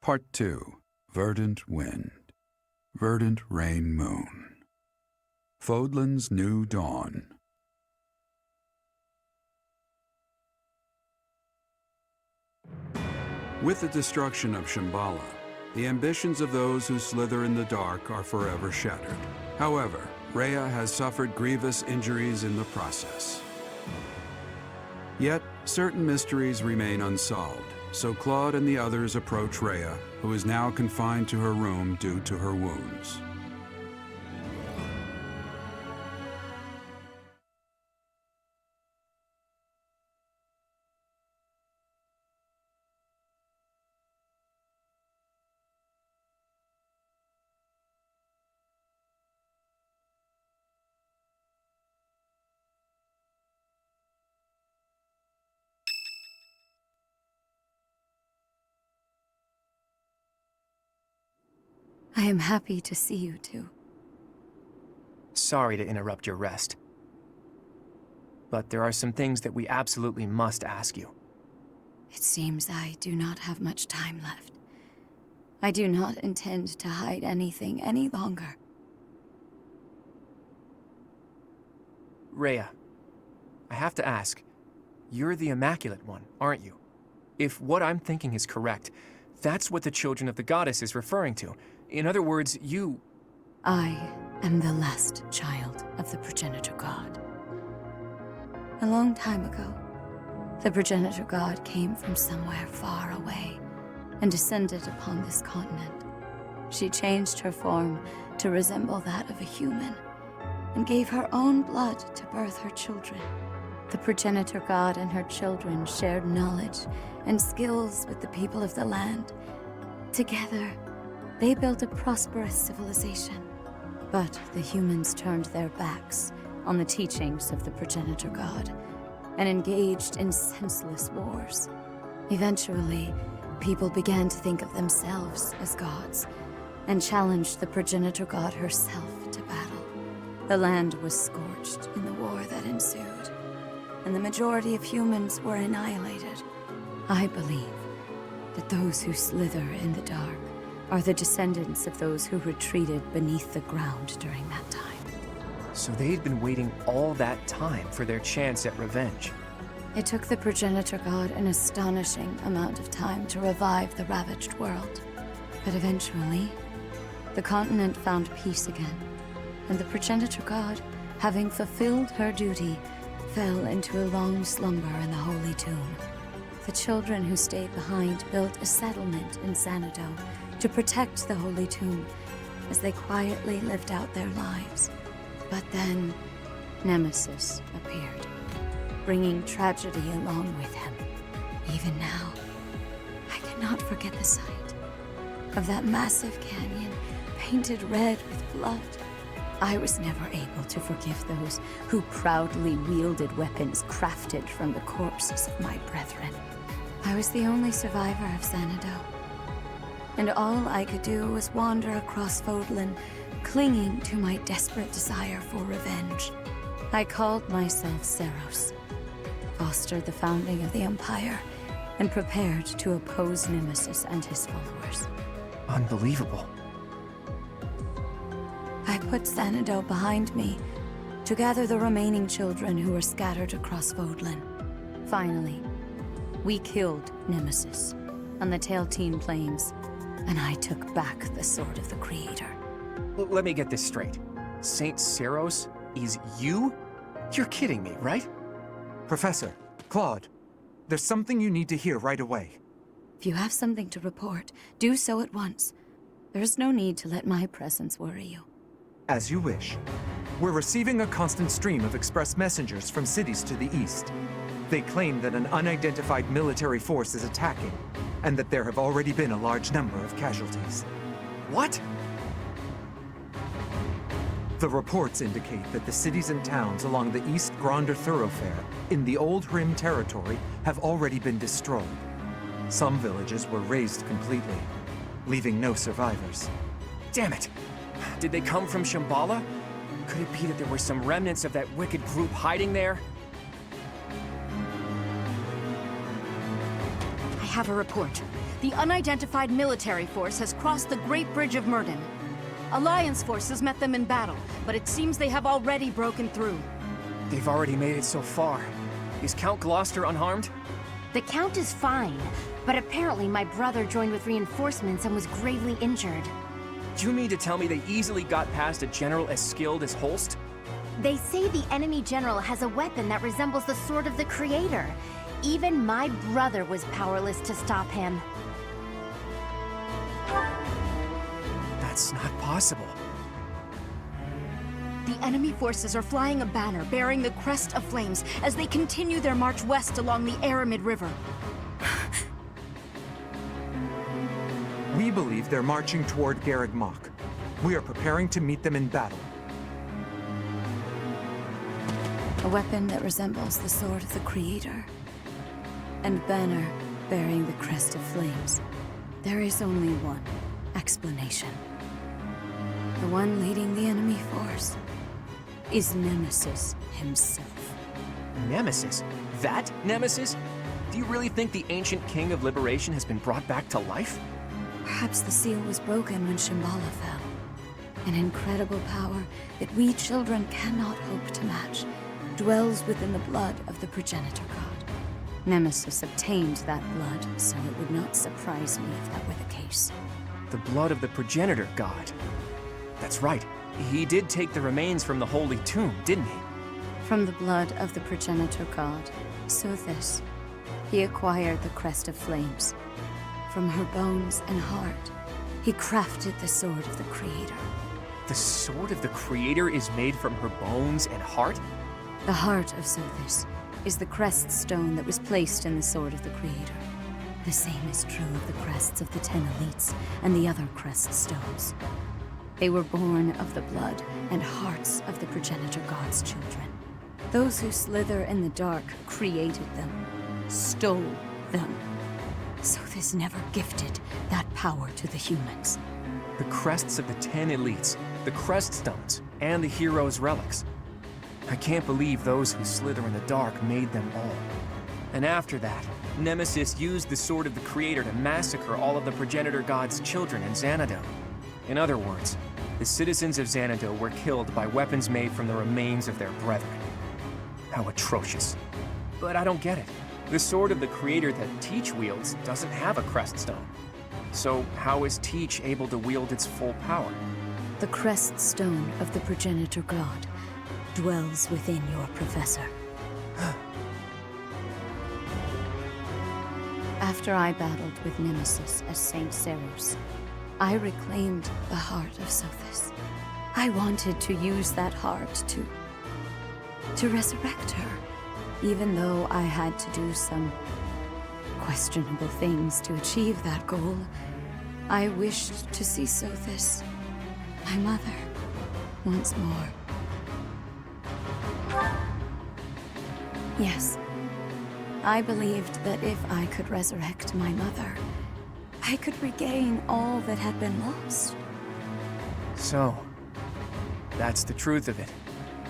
Part 2. Verdant Wind. Verdant Rain Moon. Fodlan's New Dawn. With the destruction of Shambhala, the ambitions of those who slither in the dark are forever shattered. However, Rhea has suffered grievous injuries in the process. Yet, certain mysteries remain unsolved, so Claude and the others approach Rhea, who is now confined to her room due to her wounds. I am happy to see you two. Sorry to interrupt your rest. But there are some things that we absolutely must ask you. It seems I do not have much time left. I do not intend to hide anything any longer. Rhea, I have to ask, you're the Immaculate One, aren't you? If what I'm thinking is correct, that's what the Children of the Goddess is referring to. In other words, you... I am the last child of the Progenitor God. A long time ago, the Progenitor God came from somewhere far away and descended upon this continent. She changed her form to resemble that of a human and gave her own blood to birth her children. The Progenitor God and her children shared knowledge and skills with the people of the land. Together, they built a prosperous civilization. But the humans turned their backs on the teachings of the Progenitor God and engaged in senseless wars. Eventually, people began to think of themselves as gods and challenged the Progenitor God herself to battle. The land was scorched in the war that ensued, and the majority of humans were annihilated. I believe that those who slither in the dark are the descendants of those who retreated beneath the ground during that time. So they'd been waiting all that time for their chance at revenge. It took the Progenitor God an astonishing amount of time to revive the ravaged world. But eventually, the continent found peace again, and the Progenitor God, having fulfilled her duty, fell into a long slumber in the Holy Tomb. The children who stayed behind built a settlement in Xanadu to protect the Holy Tomb as they quietly lived out their lives. But then, Nemesis appeared, bringing tragedy along with him. Even now, I cannot forget the sight of that massive canyon painted red with blood. I was never able to forgive those who proudly wielded weapons crafted from the corpses of my brethren. I was the only survivor of Xanadu, and all I could do was wander across Fodlan, clinging to my desperate desire for revenge. I called myself Seros, fostered the founding of the Empire, and prepared to oppose Nemesis and his followers. Unbelievable. I put Xanadu behind me to gather the remaining children who were scattered across Fodlan. Finally, we killed Nemesis on the Tailteen Plains, and I took back the Sword of the Creator. Let me get this straight. Saint Seros is you? You're kidding me, right? Professor, Claude, there's something you need to hear right away. If you have something to report, do so at once. There is no need to let my presence worry you. As you wish. We're receiving a constant stream of express messengers from cities to the east. They claim that an unidentified military force is attacking, and that there have already been a large number of casualties. What? The reports indicate that the cities and towns along the East Gronder thoroughfare in the Old Rim territory have already been destroyed. Some villages were razed completely, leaving no survivors. Damn it! Did they come from Shambhala? Could it be that there were some remnants of that wicked group hiding there? I have a report. The unidentified military force has crossed the Great Bridge of Murden. Alliance forces met them in battle, but it seems they have already broken through. They've already made it so far. Is Count Gloucester unharmed? The Count is fine, but apparently my brother joined with reinforcements and was gravely injured. Do you mean to tell me they easily got past a general as skilled as Holst? They say the enemy general has a weapon that resembles the Sword of the Creator. Even my brother was powerless to stop him. That's not possible. The enemy forces are flying a banner bearing the Crest of Flames as they continue their march west along the Aramid River. We believe they're marching toward Garreg Mach. We are preparing to meet them in battle. A weapon that resembles the Sword of the Creator. And banner bearing the Crest of Flames. There is only one explanation. The one leading the enemy force is Nemesis himself. Nemesis? That Nemesis? Do you really think the ancient king of liberation has been brought back to life? Perhaps the seal was broken when Shambhala fell. An incredible power that we children cannot hope to match dwells within the blood of the progenitor god. Nemesis obtained that blood, so it would not surprise me if that were the case. The blood of the progenitor god. That's right. He did take the remains from the holy tomb, didn't he? From the blood of the progenitor god, Sothis, he acquired the Crest of Flames. From her bones and heart, he crafted the Sword of the Creator. The Sword of the Creator is made from her bones and heart? The heart of Sothis is the crest stone that was placed in the Sword of the Creator. The same is true of the crests of the 10 elites and the other crest stones. They were born of the blood and hearts of the progenitor god's children. Those who slither in the dark created them, stole them. Sothis never gifted that power to the humans. The crests of the 10 elites, the crest stones, and the heroes' relics. I can't believe those who slither in the dark made them all. And after that, Nemesis used the Sword of the Creator to massacre all of the progenitor god's children in Xanadu. In other words, the citizens of Xanadu were killed by weapons made from the remains of their brethren. How atrocious. But I don't get it. The Sword of the Creator that Teach wields doesn't have a crest stone. So how is Teach able to wield its full power? The crest stone of the progenitor god dwells within your professor. After I battled with Nemesis as Saint Seros, I reclaimed the heart of Sothis. I wanted to use that heart to resurrect her, even though I had to do some questionable things to achieve that goal. I wished to see Sothis, my mother, once more. Yes, I believed that if I could resurrect my mother, I could regain all that had been lost. So, that's the truth of it.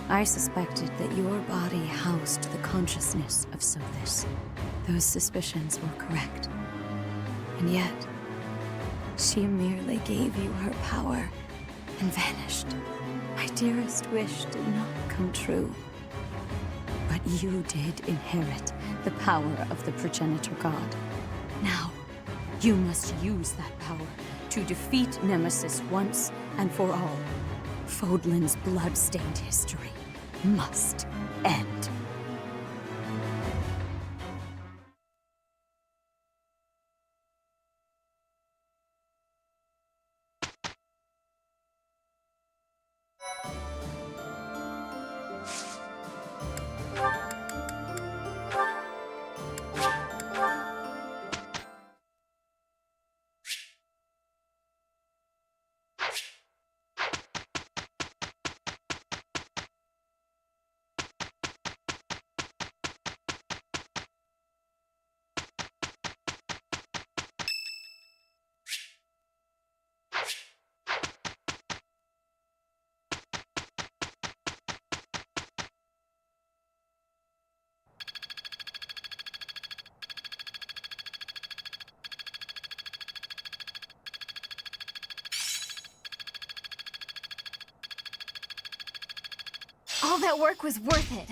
I suspected that your body housed the consciousness of Sothis. Those suspicions were correct. And yet, she merely gave you her power and vanished. My dearest wish did not come true. But you did inherit the power of the progenitor god. Now, you must use that power to defeat Nemesis once and for all. Fodlan's blood-stained history must end. All that work was worth it.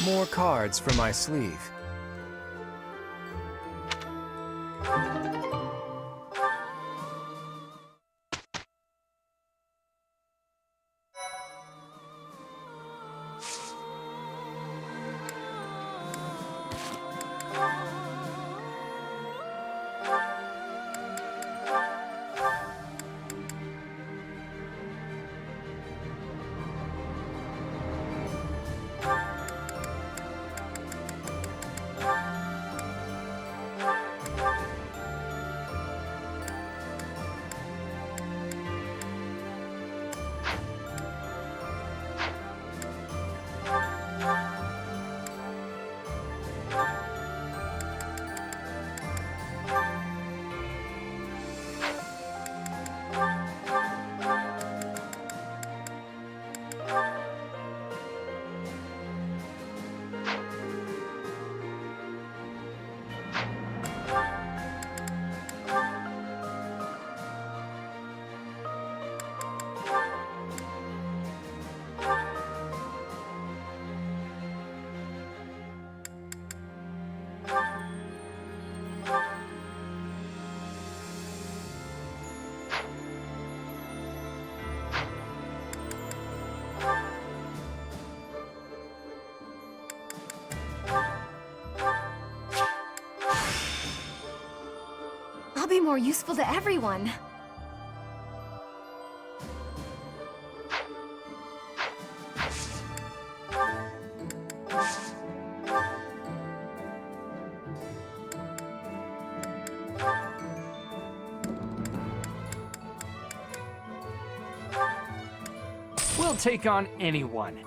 More cards for my sleeve. I'll be more useful to everyone. We'll take on anyone.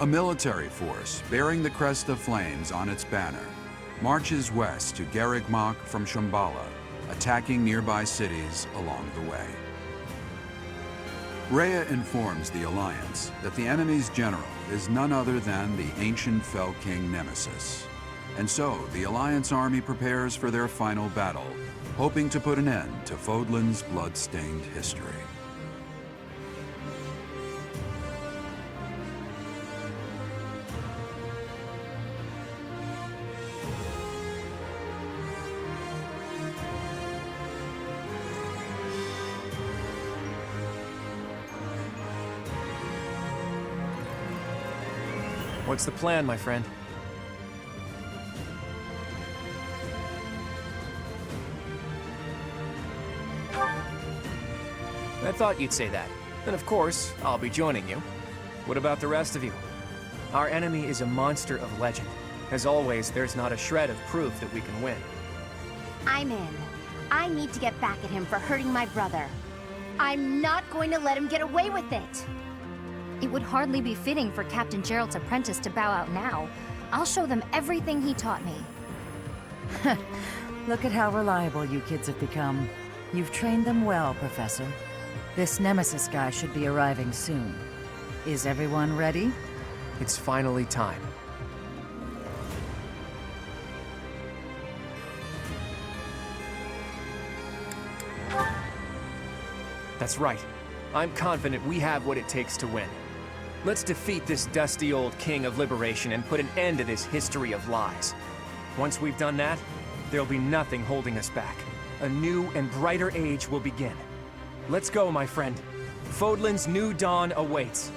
A military force bearing the crest of flames on its banner marches west to Garreg from Shambhala, attacking nearby cities along the way. Rhea informs the Alliance that the enemy's general is none other than the ancient Fell King Nemesis. And so the Alliance army prepares for their final battle, hoping to put an end to Fodlan's blood-stained history. What's the plan, my friend? I thought you'd say that. And of course, I'll be joining you. What about the rest of you? Our enemy is a monster of legend. As always, there's not a shred of proof that we can win. I'm in. I need to get back at him for hurting my brother. I'm not going to let him get away with it. It would hardly be fitting for Captain Gerald's apprentice to bow out now. I'll show them everything he taught me. Look at how reliable you kids have become. You've trained them well, Professor. This Nemesis guy should be arriving soon. Is everyone ready? It's finally time. That's right. I'm confident we have what it takes to win. Let's defeat this dusty old king of liberation and put an end to this history of lies. Once we've done that, there'll be nothing holding us back. A new and brighter age will begin. Let's go, my friend. Fodlan's new dawn awaits.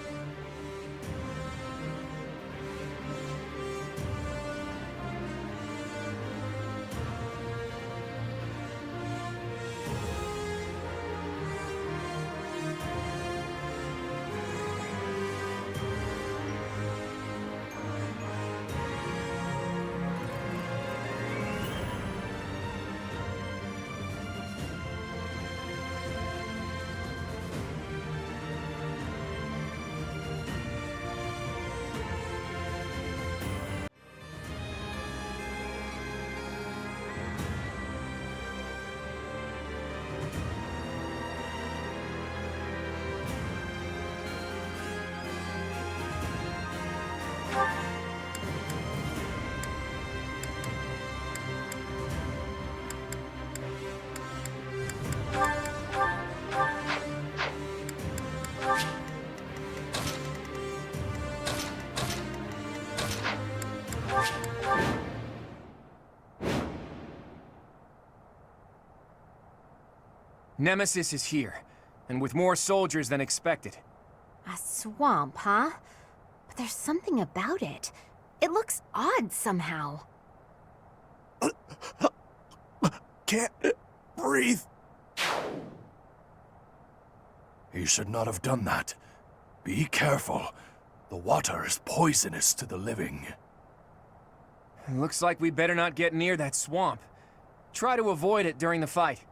Nemesis is here, and with more soldiers than expected. A swamp, huh? But there's something about it. It looks odd somehow. Can't breathe. He should not have done that. Be careful. The water is poisonous to the living. Looks like we better not get near that swamp. Try to avoid it during the fight.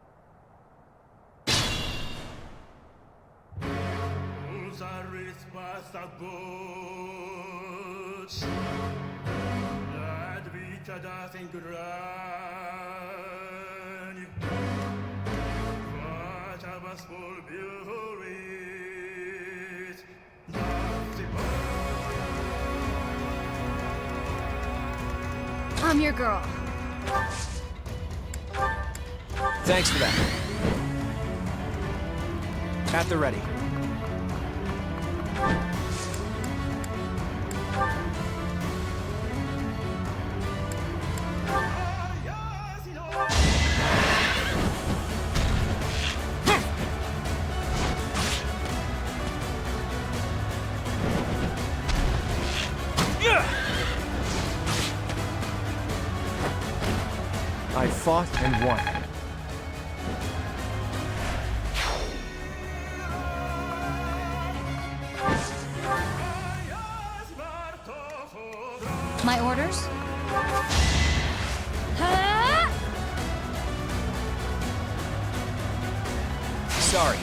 I'm your girl. Thanks for that. At the ready. I fought and won. My orders? Sorry.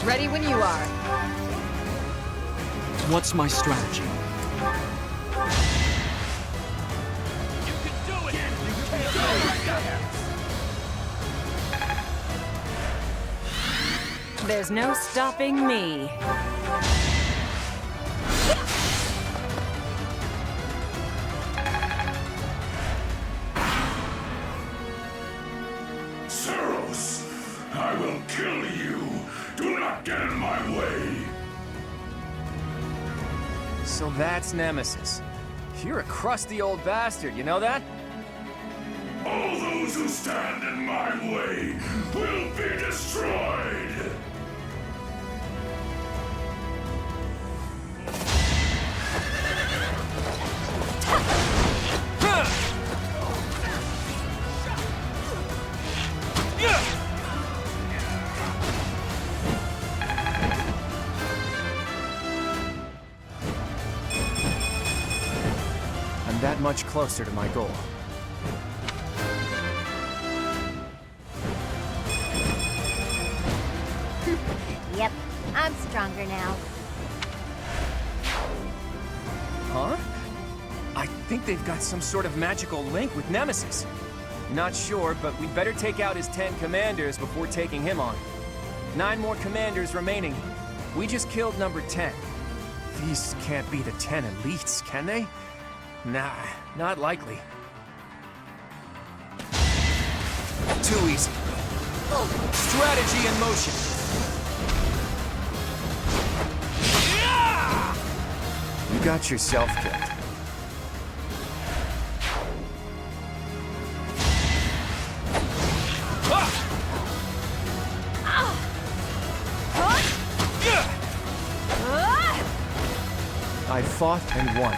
Ready when you are. What's my strategy? There's no stopping me. Ceros, I will kill you. Do not get in my way. So that's Nemesis. You're a crusty old bastard, you know that? All those who stand in my way will be destroyed! I'm that much closer to my goal. Yep, I'm stronger now. Huh? I think they've got some sort of magical link with Nemesis. Not sure, but we'd better take out his 10 commanders before taking him on. 9 more commanders remaining. We just killed number 10. These can't be the 10 elites, can they? Nah, not likely. Too easy. Strategy in motion. You got yourself killed. I fought and won.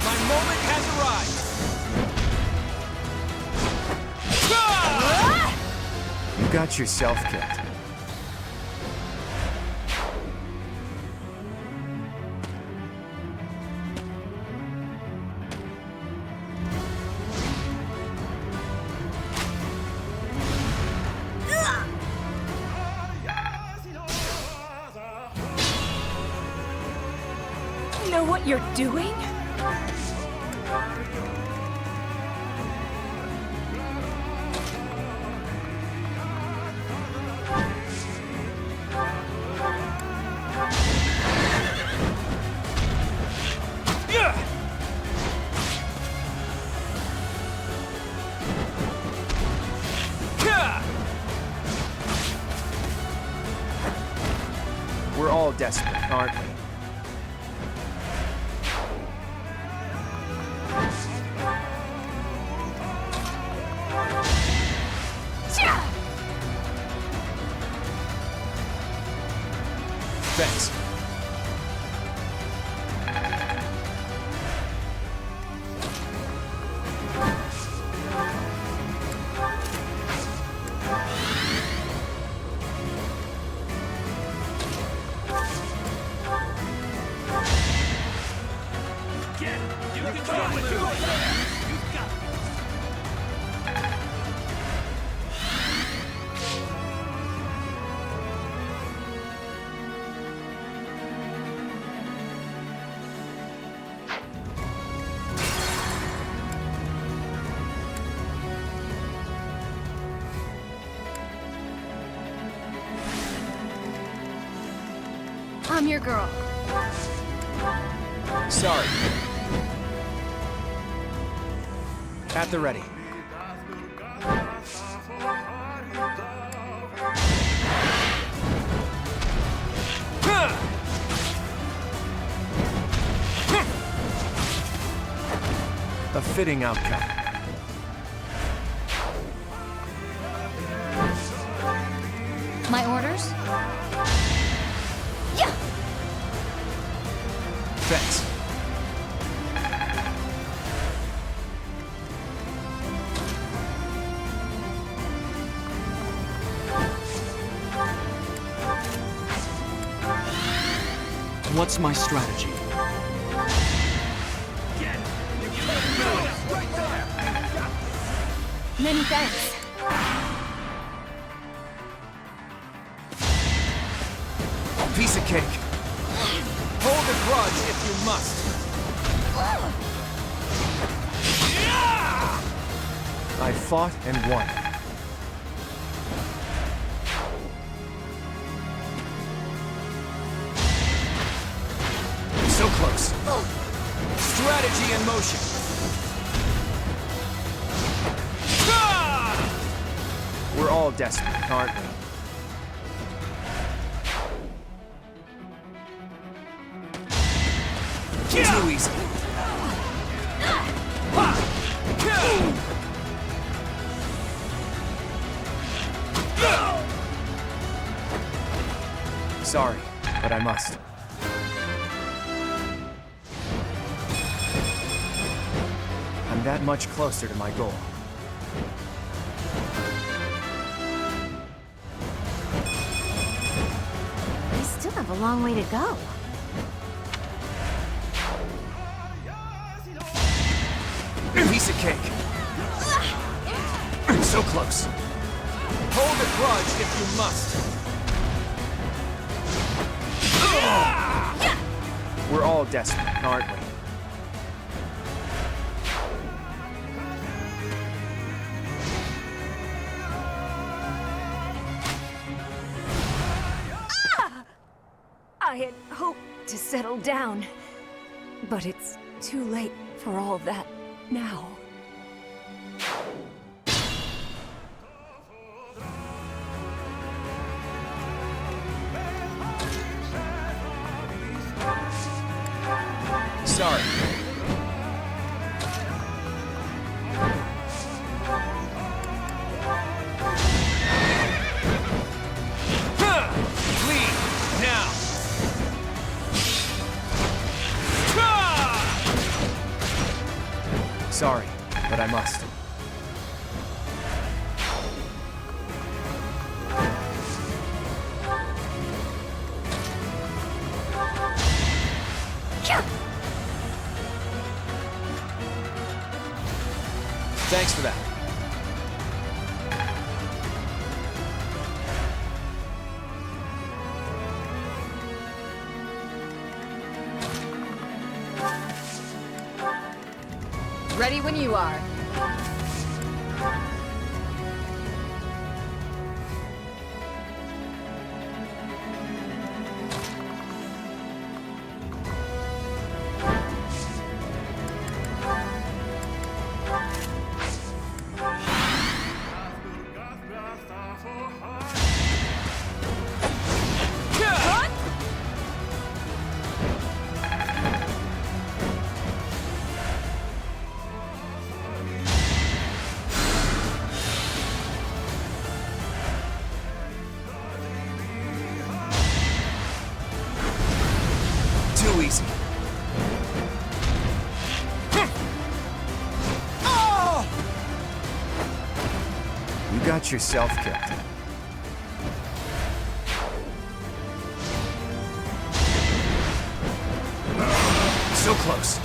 My moment has arrived. You got yourself killed. Know what you're doing? We're all desperate, aren't we? Thanks. I'm your girl. Sorry. At the ready. A fitting outcome. My orders? Yeah! Thanks. What's my strategy? Many thanks. Piece of cake. Hold a grudge if you must. I fought and won. So close. Strategy in motion. We're all desperate, aren't we? Too easy. Sorry, but I must. I'm that much closer to my goal. We still have a long way to go. Piece of cake. So close. Hold a grudge if you must. We're all desperate, aren't we? I had hoped to settle down, but it's too late for all that now. Sorry. Lead, now! Sorry, but I must. Thanks for that. Ready when you are. Too easy. You got yourself killed. So close.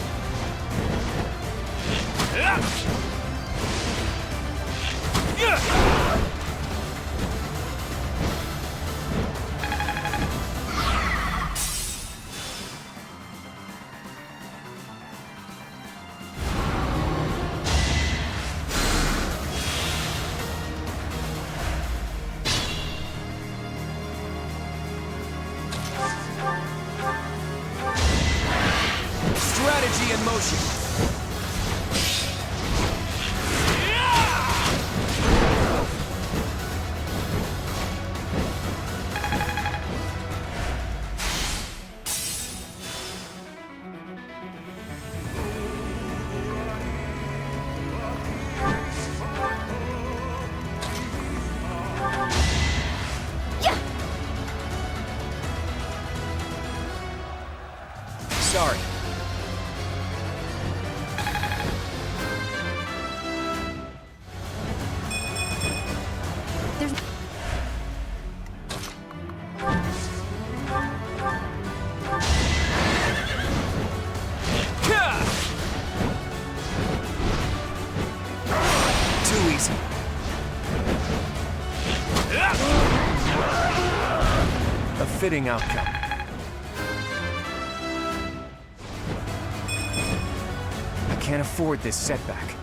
Strategy in motion. Sorry. Too easy. A fitting outcome. I can't afford this setback.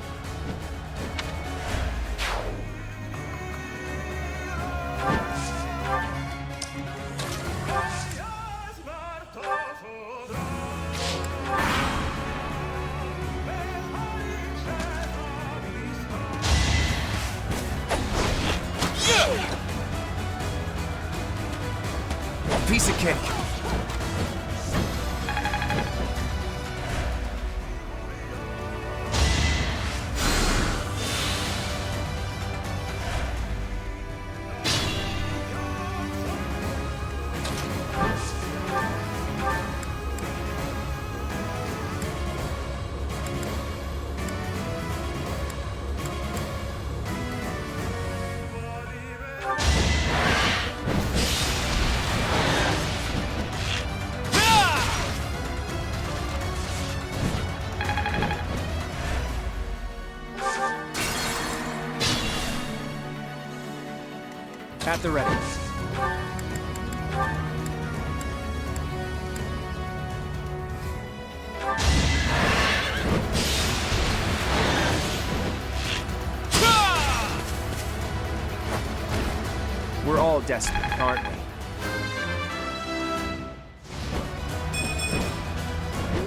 piece of cake. At the ready. We're all desperate, aren't we?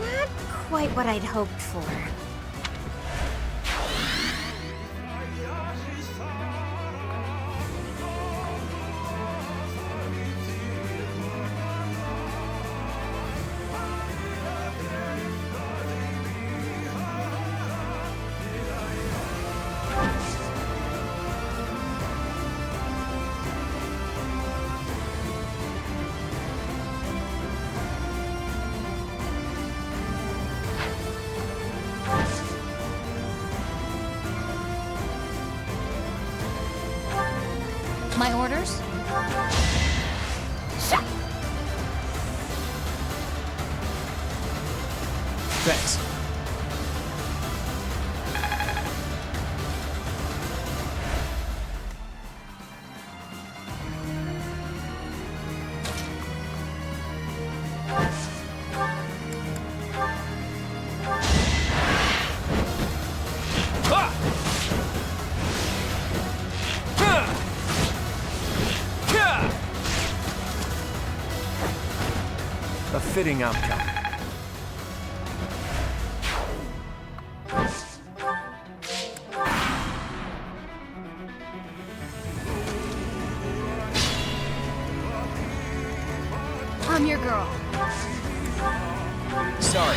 Not quite what I'd hoped for. My orders? Thanks. A fitting outcome. I'm your girl. Sorry.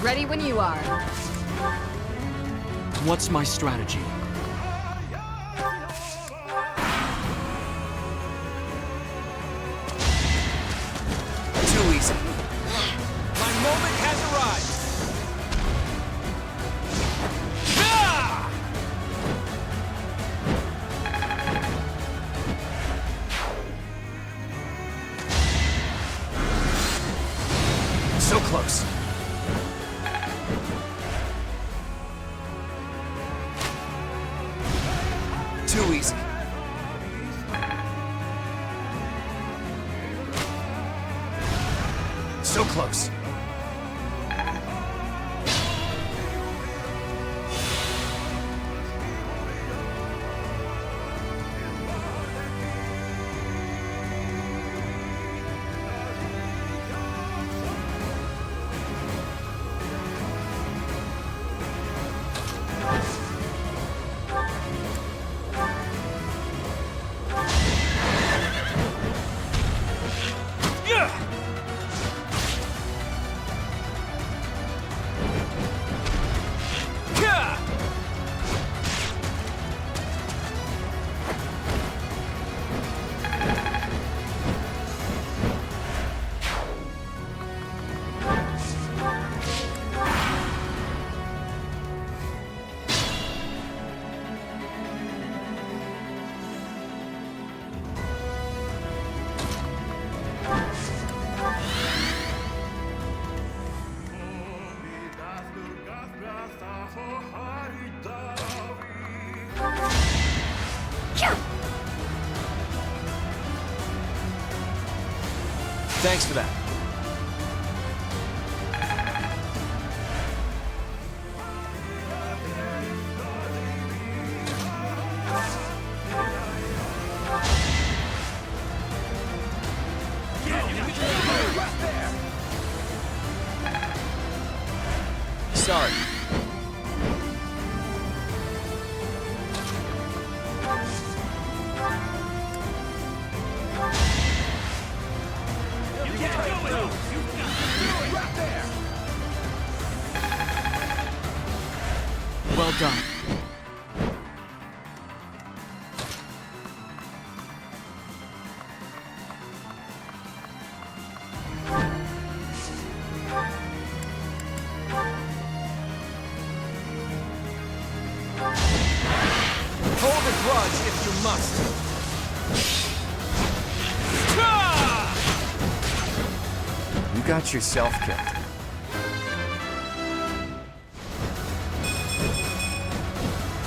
Ready when you are. What's my strategy? Too easy. My moment has arrived. Ah! So close. Too easy. So close. Thanks for that. Well done. Hold a grudge if you must. You got yourself killed.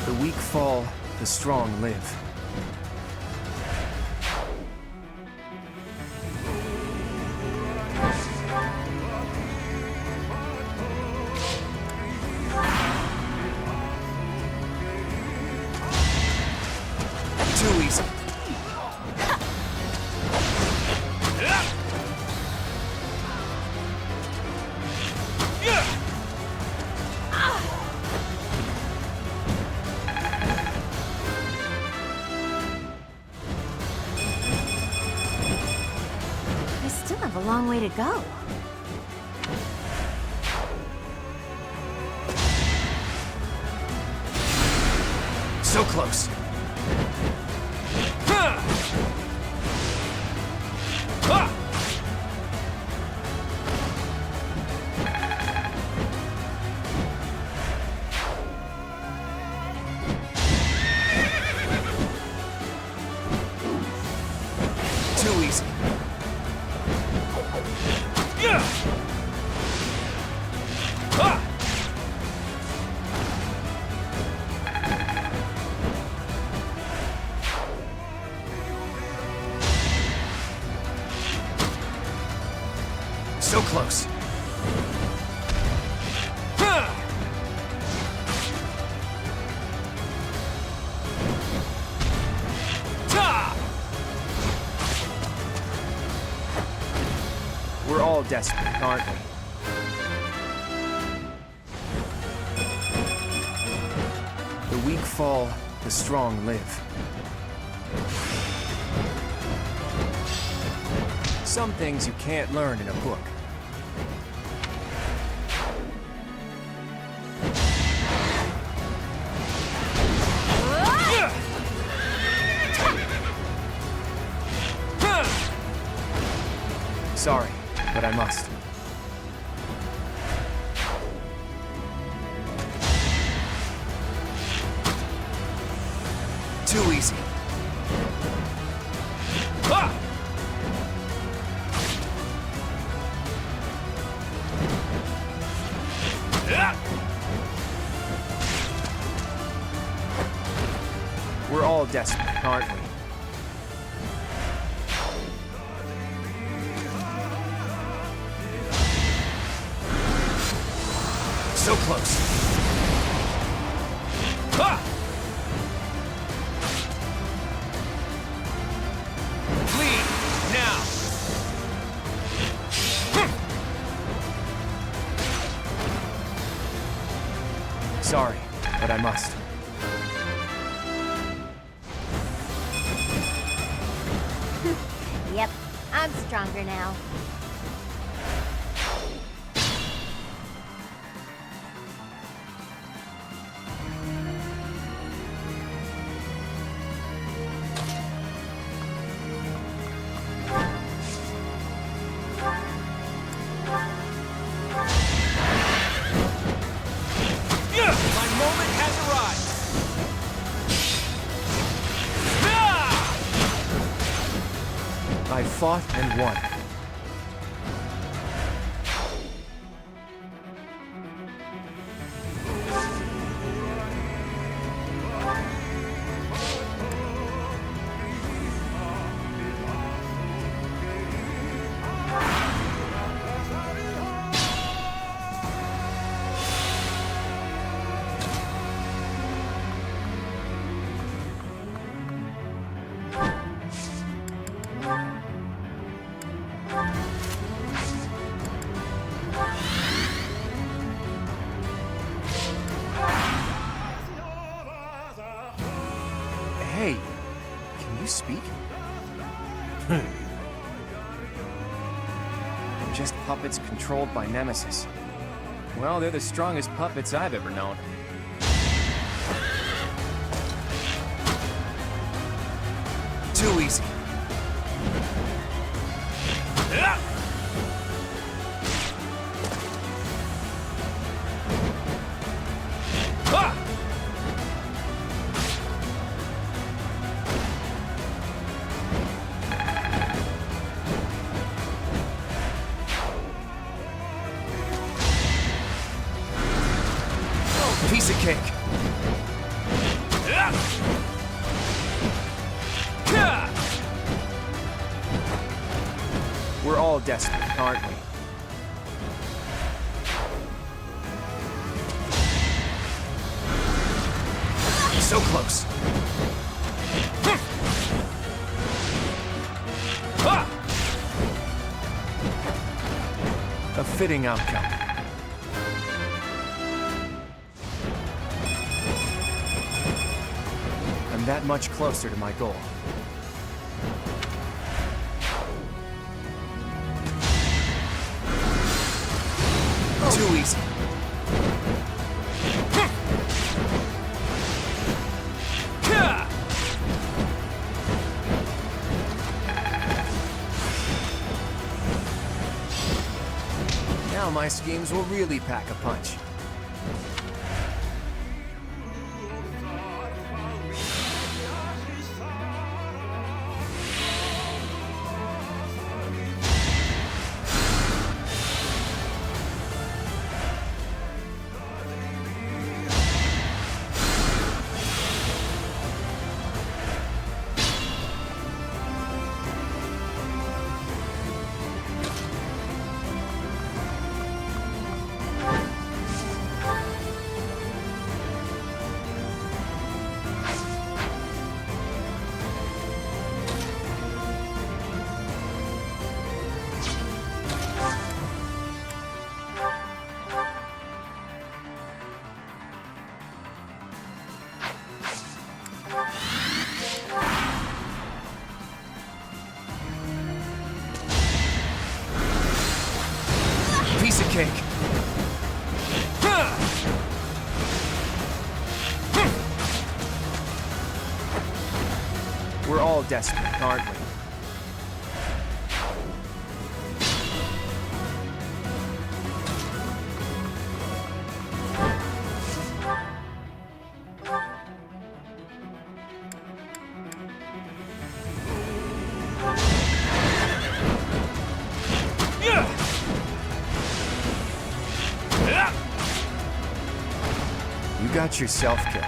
The weak fall, the strong live. Too easy. We still have a long way to go. So close. Too easy. So close. We're all desperate, aren't we? The weak fall, the strong live. Some things you can't learn in a book. Sorry, but I must. Too easy. Ah! We're all desperate, aren't we? So close. Ah! Lead now. Sorry, but I must. Yep, I'm stronger now. My moment has arrived. I fought and won. Hey, can you speak? Just puppets controlled by Nemesis. Well, they're the strongest puppets I've ever known. Too easy. Piece of cake. We're all desperate, aren't we? So close. A fitting outcome. I'm that much closer to my goal. Too easy. Now my schemes will really pack a punch. Piece of cake. We're all desperate, aren't we? You got yourself killed.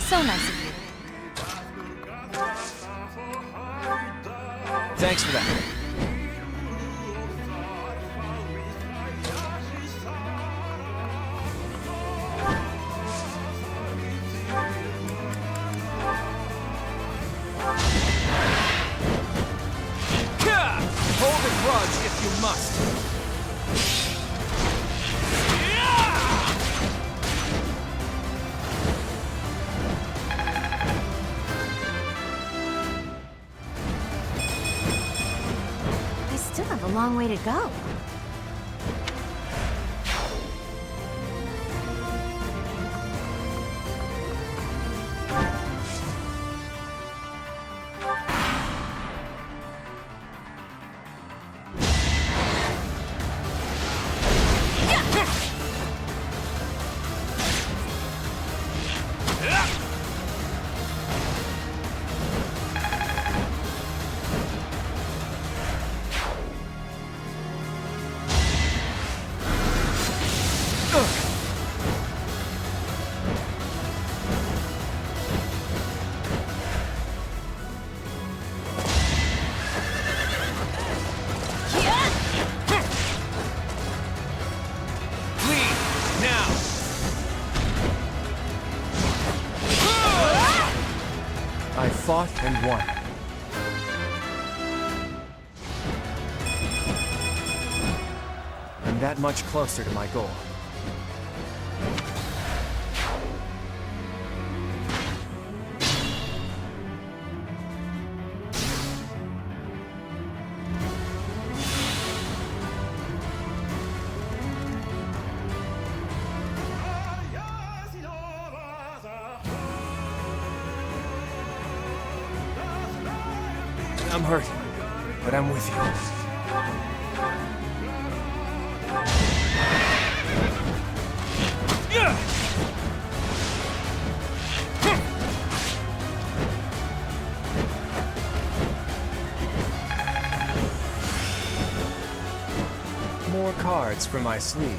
So nice of you. Thanks for that. Hold a grudge if you must. I still have a long way to go. I fought and won. I'm that much closer to my goal. I'm hurt, but I'm with you. More cards for my sleeve.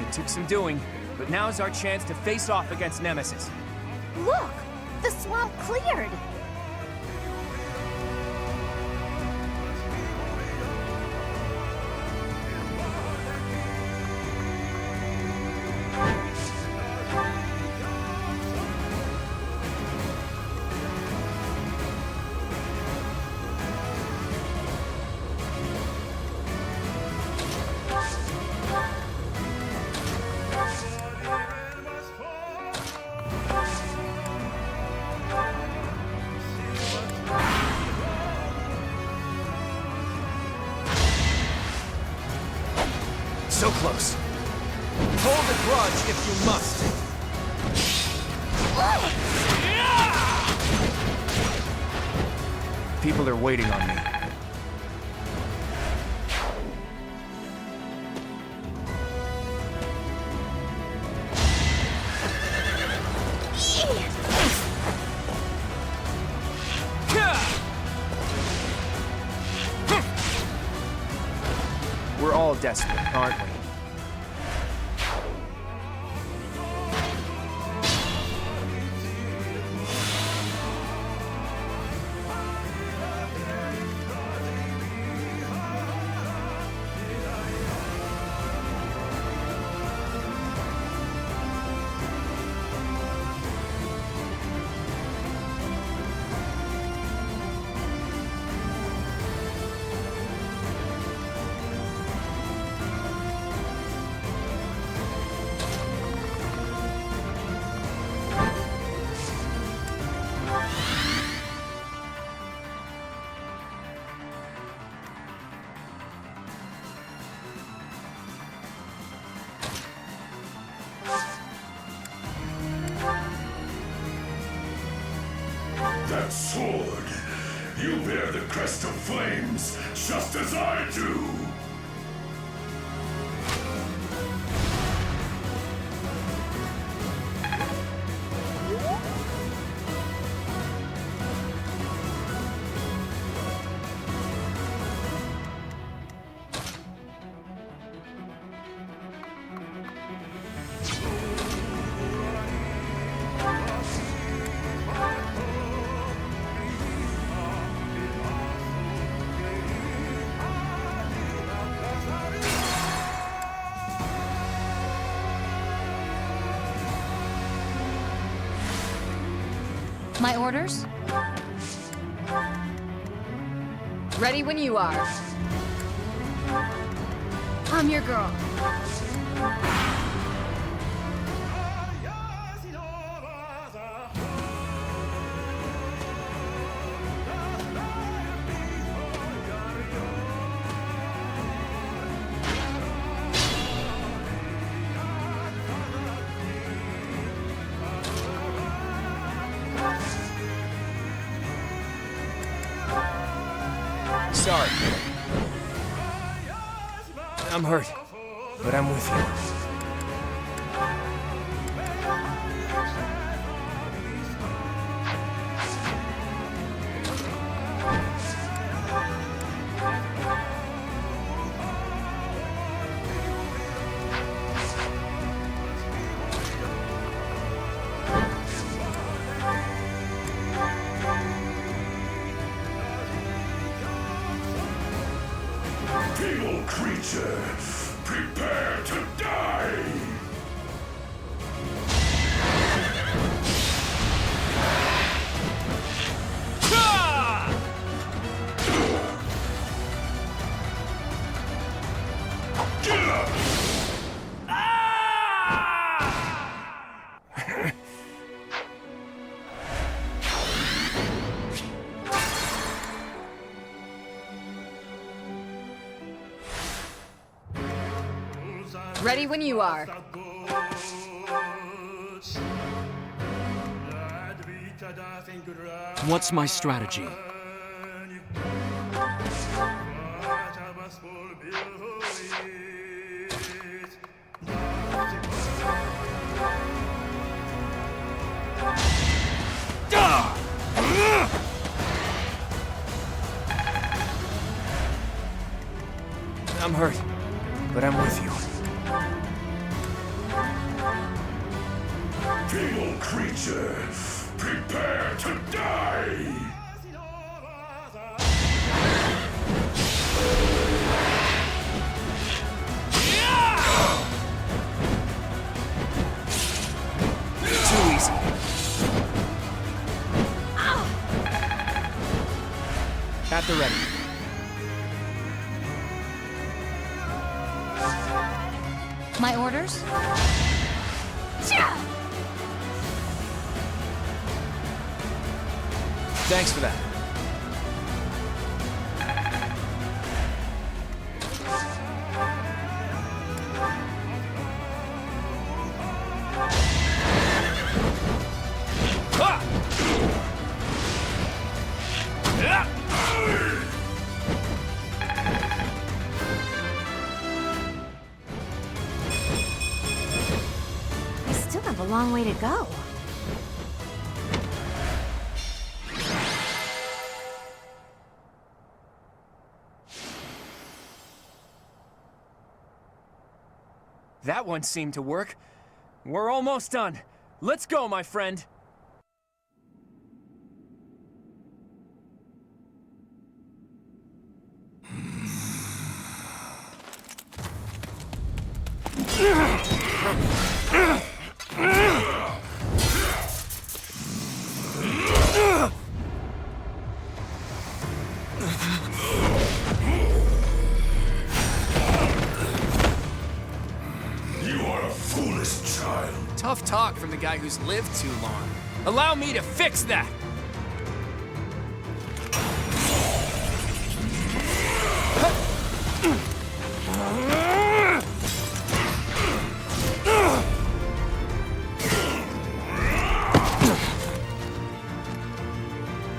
It took some doing, but now's our chance to face off against Nemesis. Look! The swamp cleared! So close. Hold the grudge if you must. People are waiting on me. We're all desperate, aren't we? That sword! You bear the crest of flames, just as I do! My orders? Ready when you are. I'm your girl. Sorry. I'm hurt, but I'm with you. Evil creature, prepare to die! Ready when you are. What's my strategy? I'm hurt, but I'm with you. Evil creature, prepare to die! Too easy. At the ready. My orders? Thanks for that. We still have a long way to go. That one seemed to work. We're almost done. Let's go, my friend. Tough talk from the guy who's lived too long. Allow me to fix that!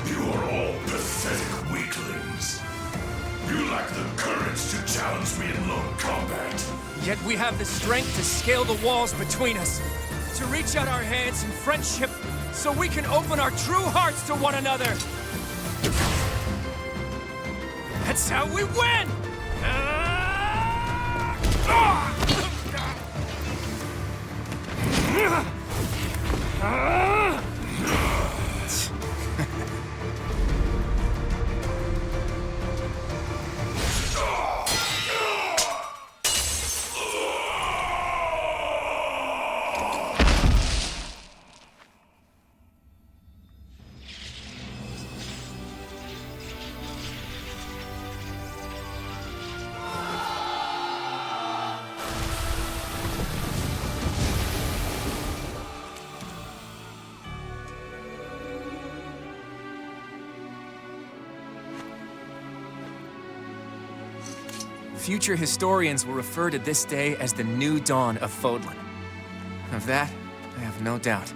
You are all pathetic weaklings. You lack the courage to challenge me in lone combat. Yet we have the strength to scale the walls between us, to reach out our hands in friendship so we can open our true hearts to one another. That's how we win! Future historians will refer to this day as the new dawn of Fodlan. Of that, I have no doubt.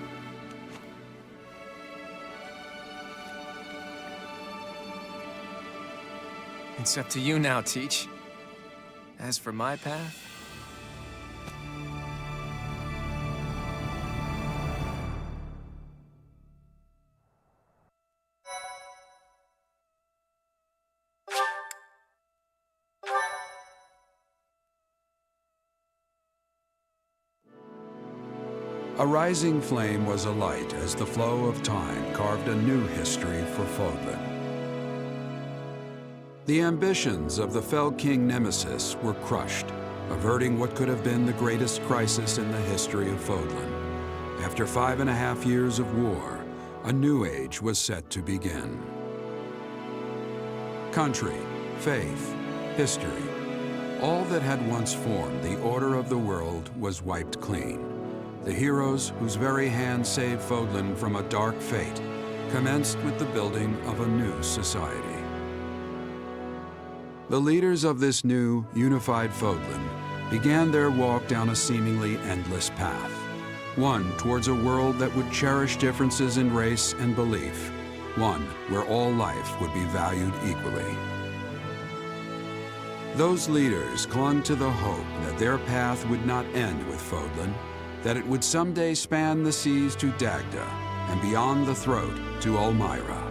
It's up to you now, Teach. As for my path... A rising flame was alight as the flow of time carved a new history for Fodlan. The ambitions of the Fell King Nemesis were crushed, averting what could have been the greatest crisis in the history of Fodlan. After 5.5 years of war, a new age was set to begin. Country, faith, history, all that had once formed the order of the world was wiped clean. The heroes whose very hand saved Fodlan from a dark fate commenced with the building of a new society. The leaders of this new, unified Fodlan began their walk down a seemingly endless path, one towards a world that would cherish differences in race and belief, one where all life would be valued equally. Those leaders clung to the hope that their path would not end with Fodlan, that it would someday span the seas to Dagda and beyond the throat to Ulmyra.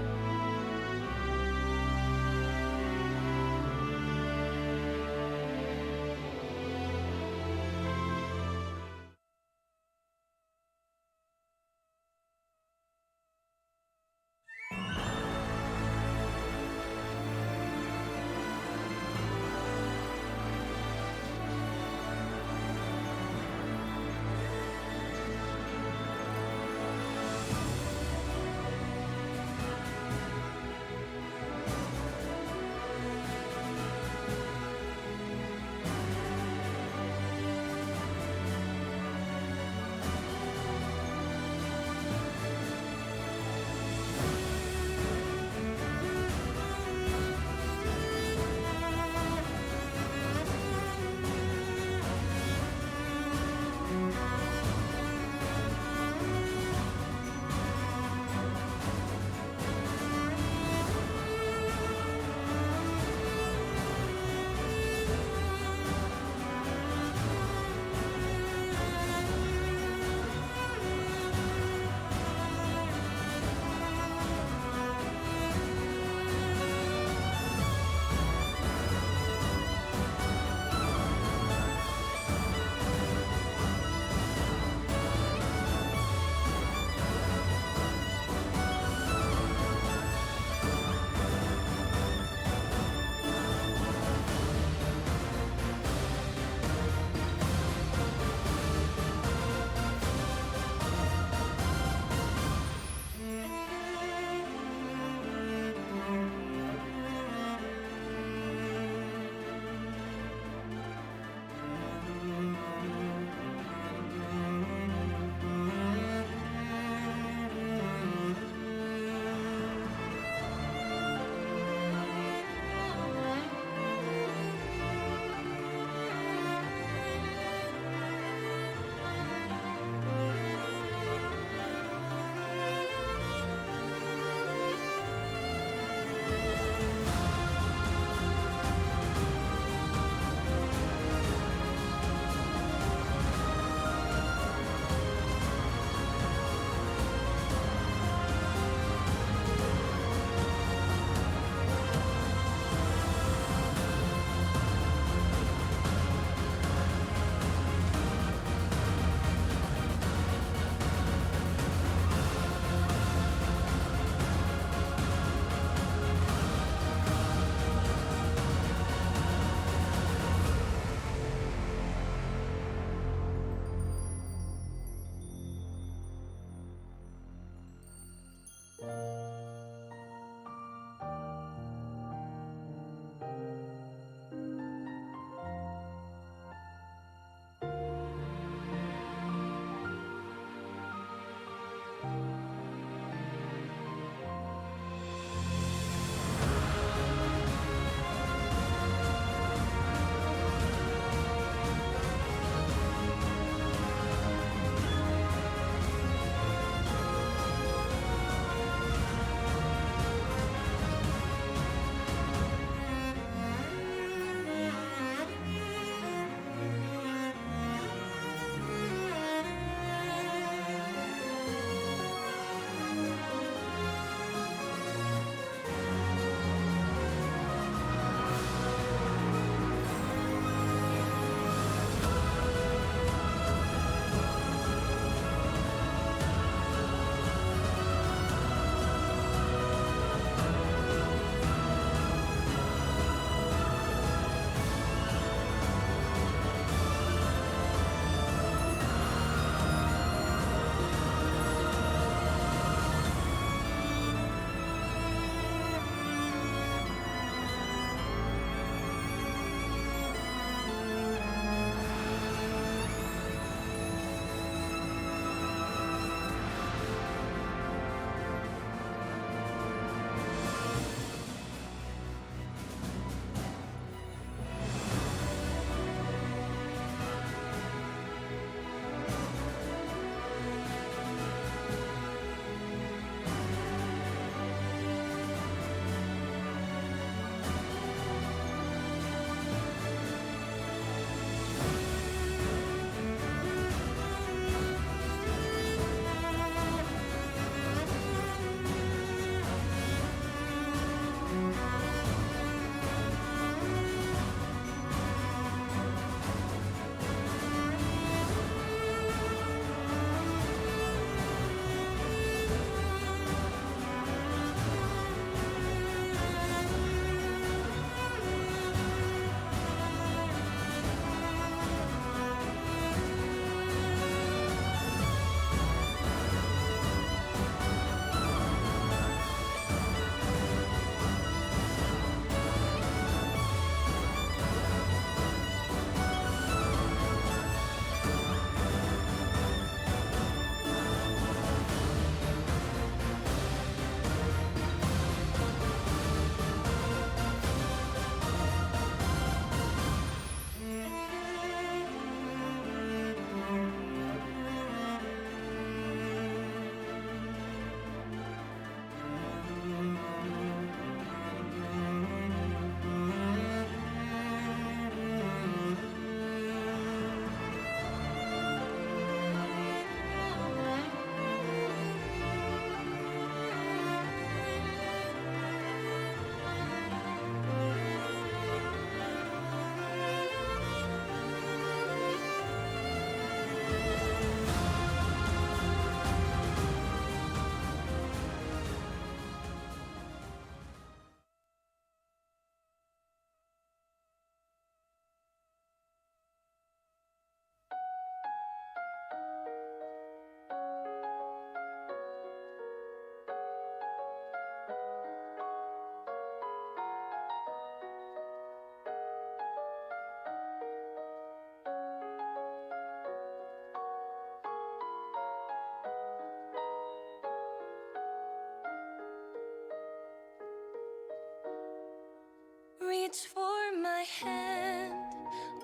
reach for my hand,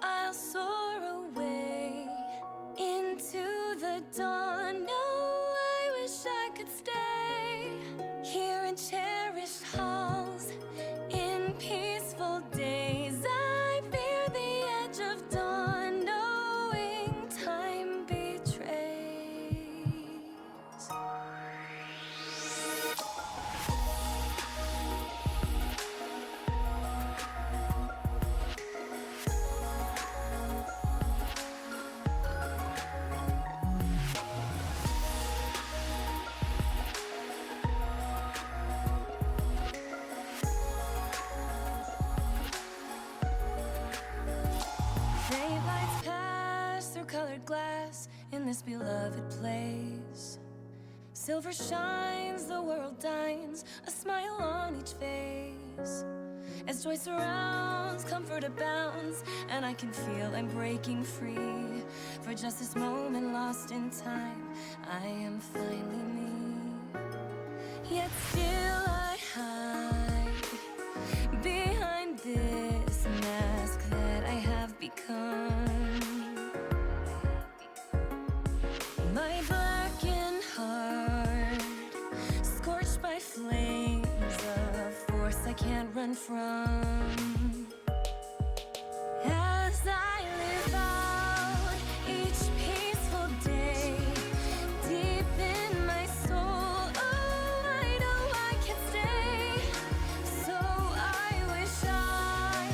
I'll soar away into the dawn. No, I wish I could stay here in cherished halls, in peaceful days. I fear the edge of dawn, knowing time betrays. Colored glass in this beloved place. Silver shines, the world dines, a smile on each face. As joy surrounds, comfort abounds, and I can feel I'm breaking free. For just this moment lost in time, I am finally me. Yet still I hide behind this mask that I have become. My blackened heart, scorched by flames of force I can't run from. As I live out each peaceful day, deep in my soul, oh, I know I can stay. So I wish I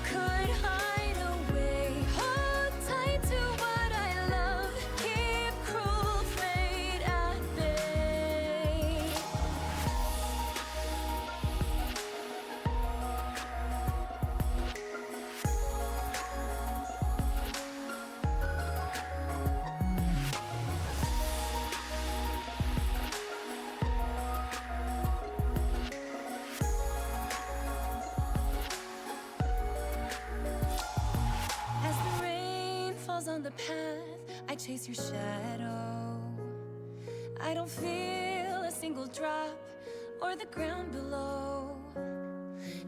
could hide away, hold tight to what I love, keep cruel fate at bay. As the rain falls on the path, I chase your shadow. I don't feel a single drop or the ground below.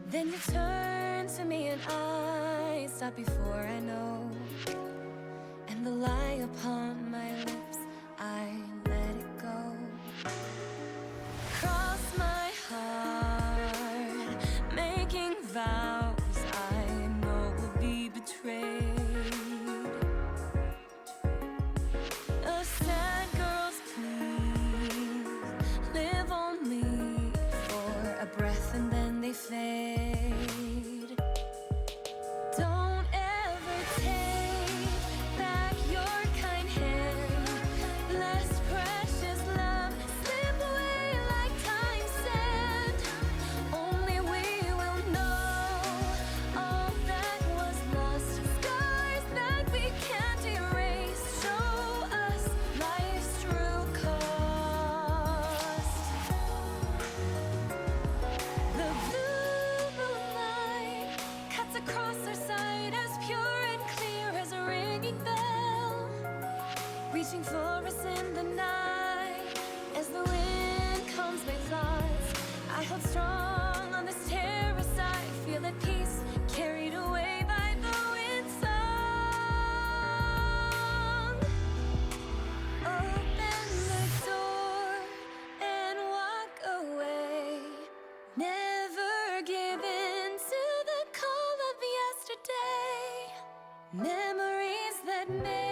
Then you turn to me and I stop before I know. And the lie upon my lips, I let it go. Cross my heart, making vows I know will be betrayed. A sad girl's pleas live only for a breath and then they fade. Don't ever take back your kind hand, lest precious love slip away like time's sand. Only we will know all that was lost, scars that we can't erase, show us life's true cost. The blue moonlight cuts across our sight as pure and clear as a ringing bell, reaching for us in the night. As the wind calms my thoughts, I hold strong on this terrace. I feel at peace, carried away by the wind's song. Open the door and walk away. Never give in to the call of yesterday. Memories that made